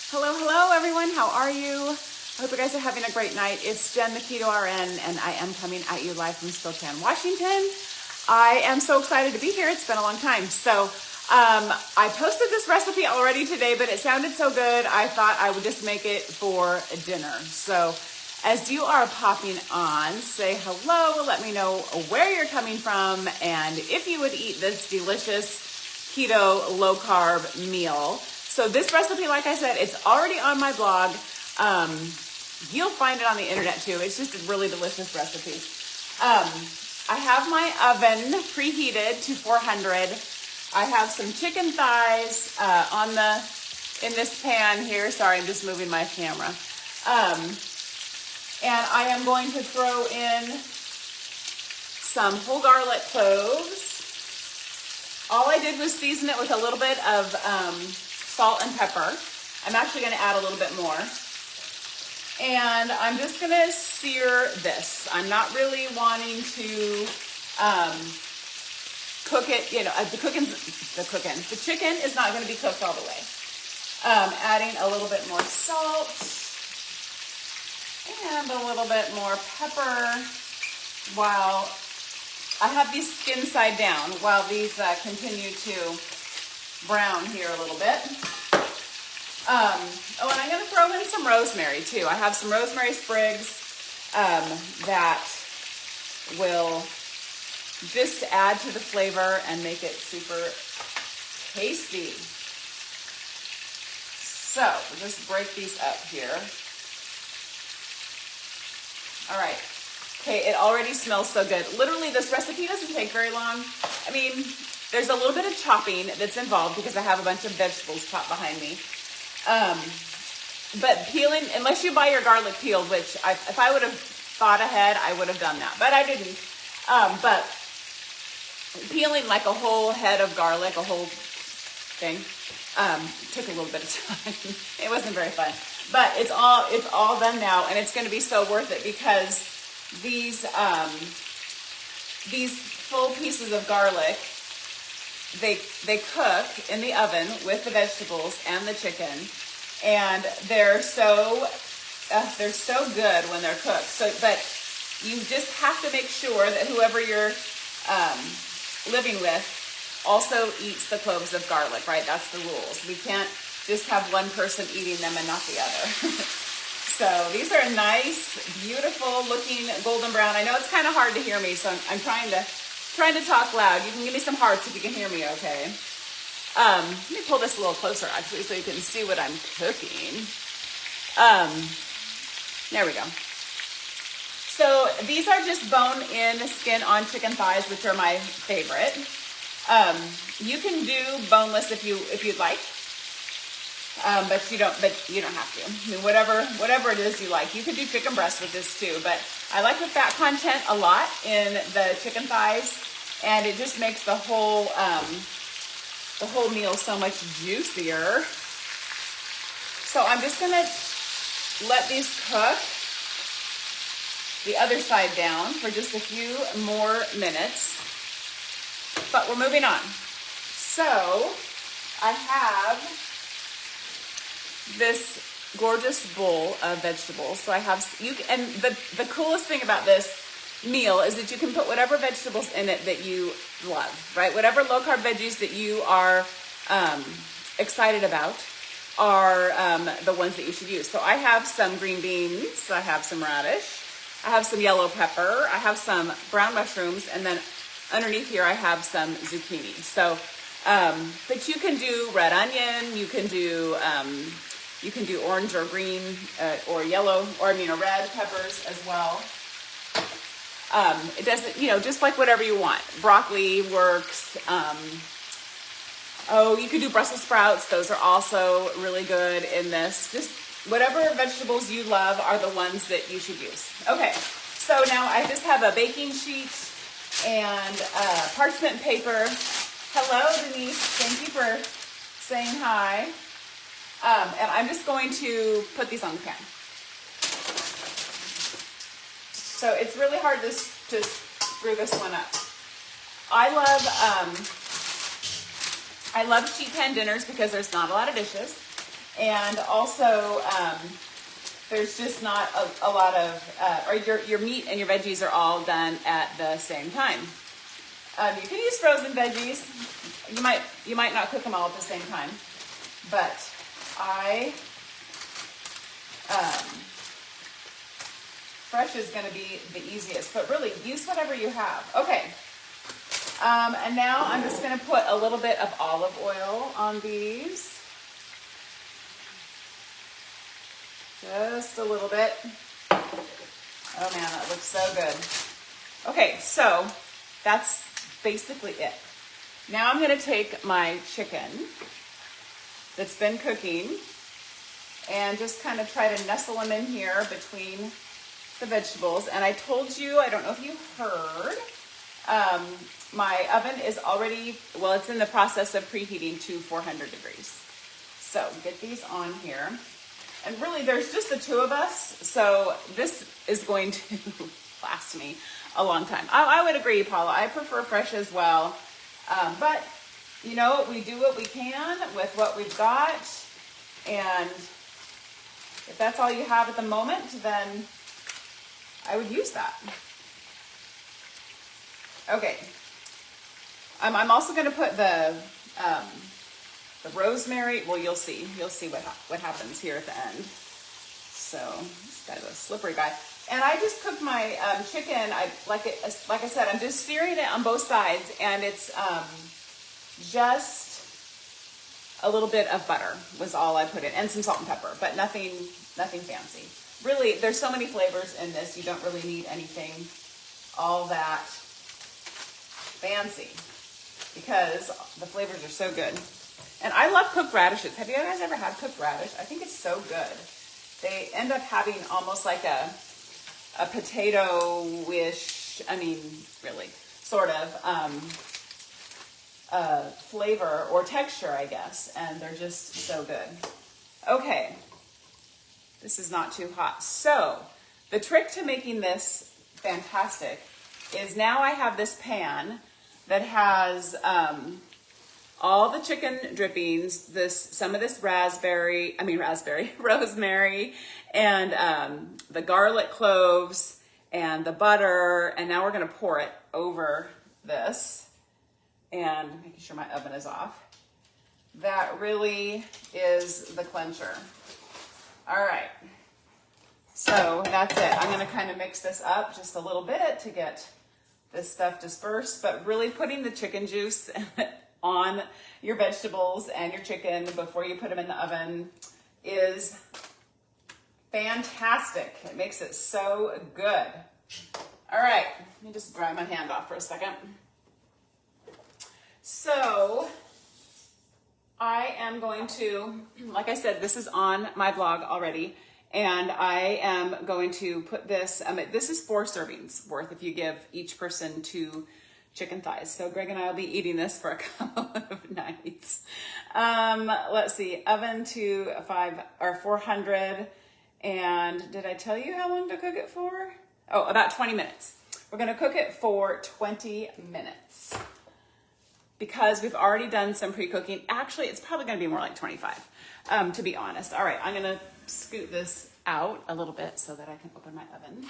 Hello, hello everyone. How are you? I hope you guys are having a great night. It's Jen, the Keto RN, and I am coming at you live from Spokane, Washington. I am so excited to be here. It's been a long time. So I posted this recipe already today, but it sounded so good, I thought I would just make it for dinner. So as you are popping on, say hello, let me know where you're coming from, and if you would eat this delicious keto low carb meal. So this recipe, like I said, it's already on my blog. You'll find it on the internet too. It's just a really delicious recipe. I have my oven preheated to 400. I have some chicken thighs in this pan here. Sorry, I'm just moving my camera. And I am going to throw in some whole garlic cloves. All I did was season it with a little bit of salt and pepper. I'm actually going to add a little bit more. And I'm just going to sear this. I'm not really wanting to cook it, the chicken is not going to be cooked all the way. Adding a little bit more salt and a little bit more pepper while I have these skin side down while these continue to brown here a little bit. Oh, and I'm going to throw in some rosemary too. I have some rosemary sprigs that will just add to the flavor and make it super tasty. So we'll just break these up here. All right. Okay, it already smells so good. Literally, this recipe doesn't take very long. I mean, there's a little bit of chopping that's involved because I have a bunch of vegetables chopped behind me. But peeling, unless you buy your garlic peeled, which if I would have thought ahead, I would have done that, but I didn't. But peeling like a whole head of garlic, a whole thing, took a little bit of time. It wasn't very fun, but it's all done now, and it's going to be so worth it because these full pieces of garlic, they cook in the oven with the vegetables and the chicken, and they're so good when they're cooked. So, but you just have to make sure that whoever you're living with also eats the cloves of garlic, right? That's the rules. We can't just have one person eating them and not the other. So these are nice, beautiful looking golden brown. I know it's kind of hard to hear me, so I'm trying to talk loud. You can give me some hearts if you can hear me okay. Let me pull this a little closer actually so you can see what I'm cooking. There we go. So these are just bone-in, skin-on chicken thighs, which are my favorite. You can do boneless if you'd like. But you don't have to. I mean, whatever it is you like. You could do chicken breast with this too, but I like the fat content a lot in the chicken thighs, and it just makes the whole meal so much juicier. So I'm just gonna let these cook the other side down for just a few more minutes, but we're moving on. So I have this gorgeous bowl of vegetables. So I have and the coolest thing about this meal is that you can put whatever vegetables in it that you love, right? Whatever low carb veggies that you are excited about are the ones that you should use. So I have some green beans, I have some radish, I have some yellow pepper, I have some brown mushrooms, and then underneath here I have some zucchini. So but you can do red onion, you can do orange or green or yellow, or red peppers as well. It doesn't, just like whatever you want. Broccoli works. You could do Brussels sprouts. Those are also really good in this. Just whatever vegetables you love are the ones that you should use. Okay, so now I just have a baking sheet and parchment paper. Hello, Denise. Thank you for saying hi. And I'm just going to put these on the pan. So it's really hard to screw this one up. I love cheap pan dinners because there's not a lot of dishes. And also, there's just not a lot of, or your meat and your veggies are all done at the same time. You can use frozen veggies. You might not cook them all at the same time, but fresh is going to be the easiest, but really use whatever you have. Okay. And now I'm just going to put a little bit of olive oil on these. Just a little bit. Oh man, that looks so good. Okay, so that's basically it. Now I'm going to take my chicken that's been cooking and just kind of try to nestle them in here between the vegetables. And I told you, I don't know if you heard, my oven is already, well, it's in the process of preheating to 400 degrees. So get these on here. And really, there's just the two of us, so this is going to last me a long time. I would agree, Paula. I prefer fresh as well. But, you know, we do what we can with what we've got. And if that's all you have at the moment, then I would use that. Okay. I'm also going to put the rosemary. Well, you'll see what happens here at the end. So this guy's a slippery guy. And I just cooked my chicken. Like I said, I'm just searing it on both sides, and it's just a little bit of butter was all I put in, and some salt and pepper, but nothing fancy. Really, there's so many flavors in this. You don't really need anything all that fancy because the flavors are so good. And I love cooked radishes. Have you guys ever had cooked radish? I think it's so good. They end up having almost like a potato-ish, I mean, really, sort of, flavor or texture, I guess. And they're just so good. Okay. This is not too hot. So, the trick to making this fantastic is now I have this pan that has all the chicken drippings, some of this rosemary, and the garlic cloves and the butter. And now we're going to pour it over this and making sure my oven is off. That really is the clincher. All right. So that's it. I'm going to kind of mix this up just a little bit to get this stuff dispersed, but really putting the chicken juice on your vegetables and your chicken before you put them in the oven is fantastic. It makes it so good. All right, let me just dry my hand off for a second. So I am going to, like I said, this is on my blog already, and I am going to put this, this is 4 servings worth if you give each person 2 chicken thighs. So Greg and I will be eating this for a couple of nights. Let's see, oven to 400. And did I tell you how long to cook it for? Oh, about 20 minutes. We're going to cook it for 20 minutes because we've already done some pre-cooking. Actually, it's probably going to be more like 25, to be honest. All right, I'm going to scoot this out a little bit so that I can open my oven.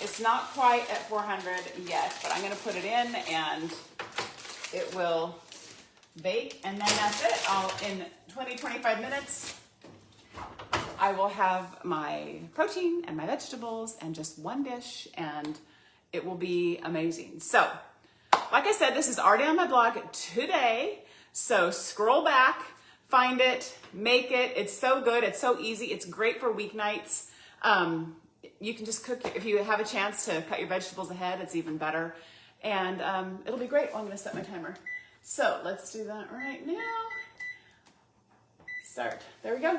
It's not quite at 400 yet, but I'm going to put it in and it will bake, and then that's it. In 20-25 minutes, I will have my protein and my vegetables and just one dish, and it will be amazing. So, like I said, this is already on my blog today, so scroll back, find it, make it. It's so good. It's so easy. It's great for weeknights. You can just cook, if you have a chance to cut your vegetables ahead, it's even better. And it'll be great. Oh, I'm going to set my timer. So let's do that right now. Start. There we go.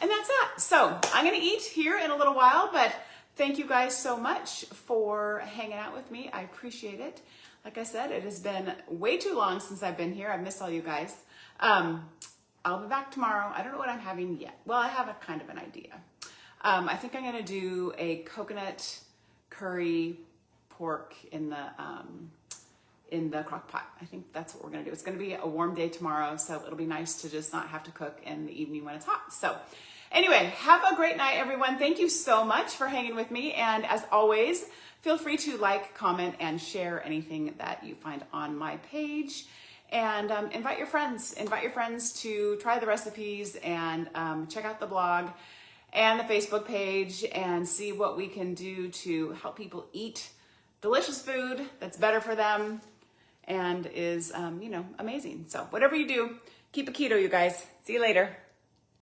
And that's that. So I'm going to eat here in a little while, but thank you guys so much for hanging out with me. I appreciate it. Like I said, it has been way too long since I've been here. I miss all you guys. I'll be back tomorrow. I don't know what I'm having yet. Well, I have a kind of an idea. I think I'm going to do a coconut curry pork in the in the crock pot. I think that's what we're gonna do. It's gonna be a warm day tomorrow, so it'll be nice to just not have to cook in the evening when it's hot. So anyway, have a great night, everyone. Thank you so much for hanging with me. And as always, feel free to like, comment, and share anything that you find on my page. And invite your friends to try the recipes and check out the blog and the Facebook page and see what we can do to help people eat delicious food that's better for them and is, amazing. So whatever you do, keep it keto, you guys. See you later.